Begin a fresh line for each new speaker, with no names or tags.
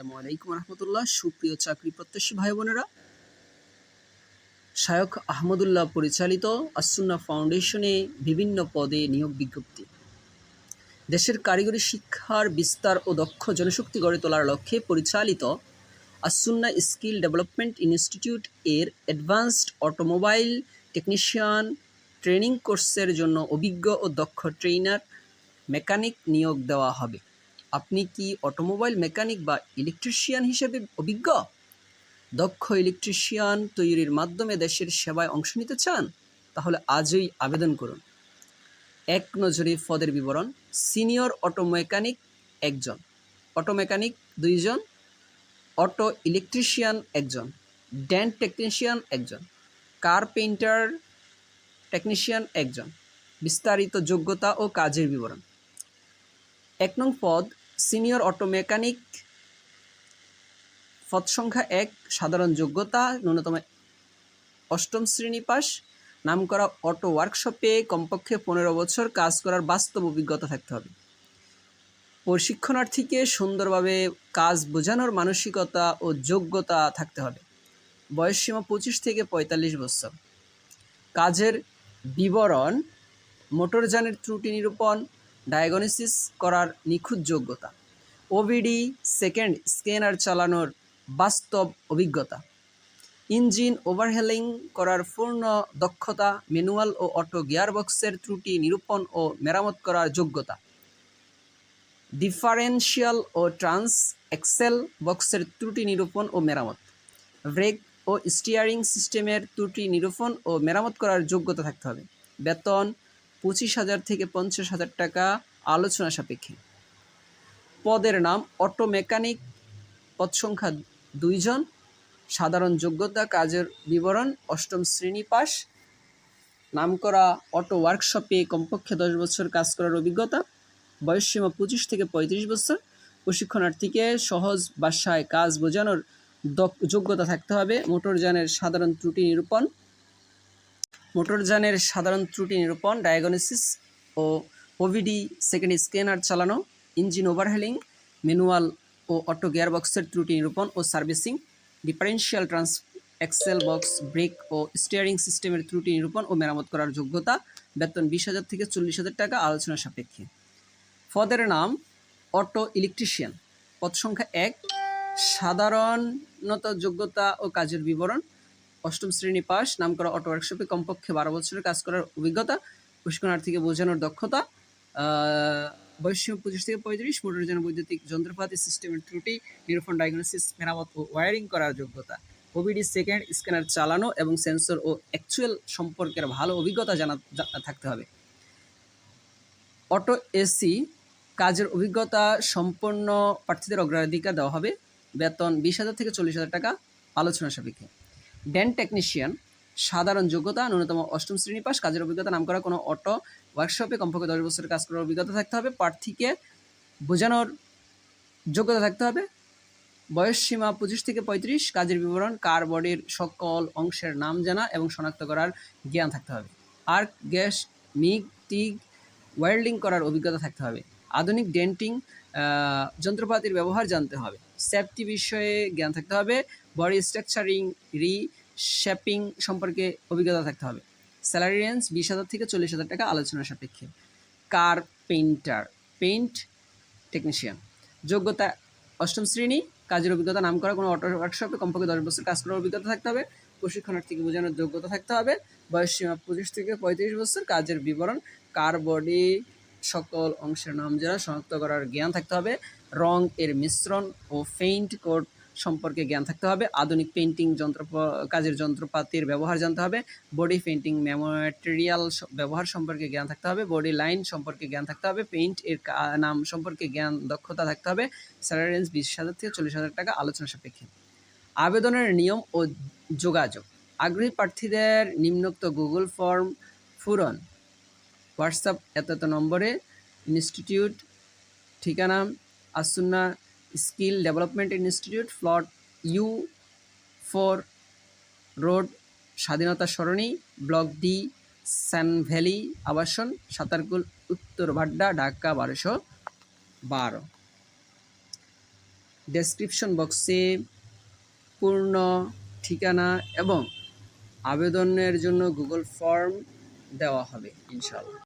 আসসালামু আলাইকুম রহমতুল্লাহ। সুপ্রিয় চাকরি প্রত্যাশী ভাই বোনেরা, শায়খ আহমদুল্লাহ পরিচালিত আসুন্নাহ ফাউন্ডেশনে বিভিন্ন পদে নিয়োগ বিজ্ঞপ্তি। দেশের কারিগরি শিক্ষার বিস্তার ও দক্ষ জনশক্তি গড়ে তোলার লক্ষ্যে পরিচালিত আসুন্নাহ স্কিল ডেভেলপমেন্ট ইনস্টিটিউট এর অ্যাডভান্সড অটোমোবাইল টেকনিশিয়ান ট্রেনিং কোর্সের জন্য অভিজ্ঞ ও দক্ষ ট্রেনার মেকানিক নিয়োগ দেওয়া হবে। আপনি কি অটোমোবাইল মেকানিক বা ইলেকট্রিশিয়ান হিসেবে অভিজ্ঞ? দক্ষ ইলেকট্রিশিয়ান তৈরির মাধ্যমে দেশের সেবায় অংশ নিতে চান? তাহলে আজই আবেদন করুন। এক নজরে পদের বিবরণ: সিনিয়র অটো মেকানিক 1 জন, অটো মেকানিক 2 জন, অটো ইলেকট্রিশিয়ান 1 জন, ডেন্ট টেকনিশিয়ান 1 জন, কার পেইন্টার টেকনিশিয়ান 1 জন। বিস্তারিত যোগ্যতা ও কাজের বিবরণ। 1 নং পদ সিনিয়র অটো মেকানিক, পদ সংখ্যা 1, সাধারণ যোগ্যতা ন্যূনতম 8ম শ্রেণী পাস, নামকরা অটো ওয়ার্কশপে কমপক্ষে 15 বছর কাজ করার বাস্তব অভিজ্ঞতা থাকতে হবে। প্রশিক্ষণার্থীকে সুন্দরভাবে কাজ বোঝানোর মানসিকতা ও যোগ্যতা থাকতে হবে। বয়সসীমা 25 থেকে 45 বছর। কাজের বিবরণ: মোটরযানের ত্রুটি নিরূপণ, ডায়াগনোসিস করার নিখুঁত যোগ্যতা, ওভিডি সেকেন্ড স্ক্যানার চালানোর বাস্তব অভিজ্ঞতা, ইঞ্জিন ওভারহেলিং করার পূর্ণ দক্ষতা, ম্যানুয়াল ও অটো গিয়ারবক্সের ত্রুটি নিরূপণ ও মেরামত করার যোগ্যতা, ডিফারেনশিয়াল ও ট্রান্স এক্সেল বক্সের ত্রুটি নিরূপণ ও মেরামত, ব্রেক ও স্টিয়ারিং সিস্টেমের ত্রুটি নিরূপণ ও মেরামত করার যোগ্যতা থাকতে হবে। বেতন 25,000 থেকে 50,000 টাকা, আলোচনা সাপেক্ষে। পদের নাম: অটো মেকানিক, পদ সংখ্যা 2 জন, সাধারণ যোগ্যতা, কাজের বিবরণ: 8ম শ্রেণী পাস, নামকরা অটো ওয়ার্কশপে কমপক্ষে 10 বছর কাজ করার অভিজ্ঞতা, বয়সসীমা 25 থেকে 35 বছর। প্রশিক্ষণার্থীকে সহজ ভাষায় কাজ বোঝানোর যোগ্যতা থাকতে হবে। মোটরযানের সাধারণ ত্রুটি নিরূপণ, ডায়াগনোসিস ও ওভিডি সেকেন্ড স্ক্যানার চালানো, ইঞ্জিন ওভারহেলিং, ম্যানুয়াল ও অটো গিয়ারবক্সের ত্রুটি নিরূপণ ও servicing, differential transaxle box, brake ও স্টিয়ারিং সিস্টেমের ত্রুটি নিরূপণ ও মেরামত করার যোগ্যতা। বেতন 20,000 থেকে 40,000 টাকা, আলোচনা সাপেক্ষে। পদের নাম: অটো ইলেকট্রিশিয়ান, পদ সংখ্যা 1, সাধারণত যোগ্যতা ও কাজের বিবরণ: 8ম শ্রেণী পাস, নামকরা অটো ওয়ার্কশপে কমপক্ষে 12 বছরের কাজ করার অভিজ্ঞতা, প্রশিক্ষণার্থীকে বোঝানোর দক্ষতা, বয়সসীমা 25 থেকে 35, মোটরযান বৈদ্যুতিক যন্ত্রপাতি সিস্টেমের ত্রুটি নিরূপণ, ডায়াগনোসিস, মেরামত ও ওয়্যারিং করার যোগ্যতা, ওভিডি সেকেন্ড স্ক্যানার চালানো এবং সেন্সর ও অ্যাকচুয়াল সম্পর্কের ভালো অভিজ্ঞতা থাকতে হবে। অটো এসি কাজের অভিজ্ঞতা সম্পন্ন প্রার্থীদের অগ্রাধিকার দেওয়া হবে। বেতন 20,000 থেকে 40,000 টাকা, আলোচনা সাপেক্ষে। ডেন্ট টেকনিশিয়ান, সাধারণ যোগ্যতা ন্যূনতম 8ম শ্রেণী পাস, কাজের অভিজ্ঞতা, নামকরা কোনো অটো ওয়ার্কশপে কমপক্ষে 10 বছরের কাজ করার অভিজ্ঞতা থাকতে হবে। প্রার্থীকে বোঝানোর যোগ্যতা থাকতে হবে। বয়সসীমা 25 থেকে 35, কাজের বিবরণ: কার বডির সকল অংশের নাম জানা এবং শনাক্ত করার জ্ঞান থাকতে হবে। Arc, gas, MIG, TIG welding করার অভিজ্ঞতা থাকতে হবে। আধুনিক ডেন্টিং যন্ত্রপাতির ব্যবহার জানতে হবে। সেফটি বিষয়ে জ্ঞান থাকতে হবে। বডি স্ট্রাকচারিং, রিশেপিং সম্পর্কে অভিজ্ঞতা থাকতে হবে। স্যালারি রেঞ্জ 20,000 থেকে 40,000 টাকা, আলোচনা সাপেক্ষে। কার পেইন্টার, পেইন্ট টেকনিশিয়ান, যোগ্যতা 8ম শ্রেণী, কাজের অভিজ্ঞতা, নামকরা কোনো অটো ওয়ার্কশপে কমপক্ষে 10 বছর কাজ করার অভিজ্ঞতা থাকতে হবে। প্রশিক্ষণার্থীকে বোঝানোর যোগ্যতা থাকতে হবে। বয়সসীমা 25 থেকে 35 বছর। কাজের বিবরণ: কার বডি সকল অংশের নাম জানা, শনাক্ত করার জ্ঞান থাকতে হবে। রং এর মিশ্রণ ও পেইন্ট কোড সম্পর্কে জ্ঞান থাকতে হবে। আধুনিক পেইন্টিং কাজের যন্ত্রপাতির ব্যবহার জানতে হবে। বডি পেইন্টিং ম্যাটেরিয়াল ব্যবহার সম্পর্কে জ্ঞান থাকতে হবে। বডি লাইন সম্পর্কে জ্ঞান থাকতে হবে। পেইন্ট এর নাম সম্পর্কে দক্ষতা থাকতে হবে। স্যালারি রেঞ্জ 20,000 থেকে 40,000 টাকা, আলোচনা সাপেক্ষে। আবেদনের নিয়ম ও যোগাযোগ: আগ্রহী প্রার্থীদের নিম্নোক্ত গুগল ফর্ম পূরণ, হোয়াটসঅ্যাপ এত নম্বরে, ইনস্টিটিউট ঠিকানা: Assunnah skill development institute, plot U4 road, Swadhinata Sarani, block D, Sun Valley Abashon, Satarkul, উত্তর ভাড্ডা, ঢাকা 1212। ডেসক্রিপশন বক্সে পূর্ণ ঠিকানা এবং আবেদনের জন্য গুগল ফর্ম দেওয়া হবে ইনশাআল্লাহ।